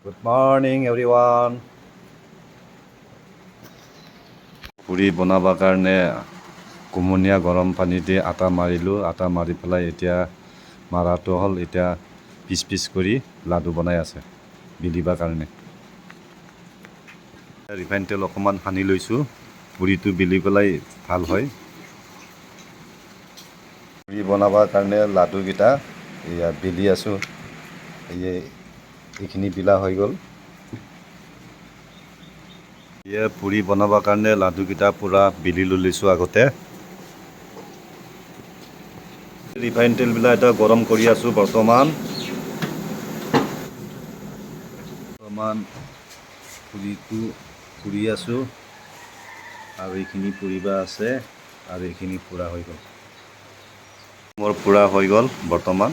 Good morning everyone. পুৰি বনাবৰ কাৰণে কুমলীয়া গৰম পানী দি আটা মাৰিলোঁ। আটা মাৰি পেলাই এতিয়া মাৰাটো হ'ল, এতিয়া পিচ পিচ কৰি লাডু বনাই আছে বিলিবৰ কাৰণে। ৰিফাইন তেল অকণমান সানি লৈছোঁ, পুৰিটো বিলি পেলাই ভাল হয়। পুৰি বনাবৰ কাৰণে লাডুকেইটা এয়া বিলি আছোঁ। এইখিনি বিলা হৈ গ'ল। পুৰি বনাবৰ কাৰণে লাডুকেইটা পূৰা বিলি লৈছোঁ আগতে। ৰিফাইন তেলবিলাক এটা গৰম কৰি আছোঁ বৰ্তমান। পুৰিটো পুৰি আছোঁ আৰু এইখিনি পুৰিবা আছে আৰু এইখিনি পুৰা হৈ গ'ল। মোৰ পুৰা হৈ গ'ল বৰ্তমান।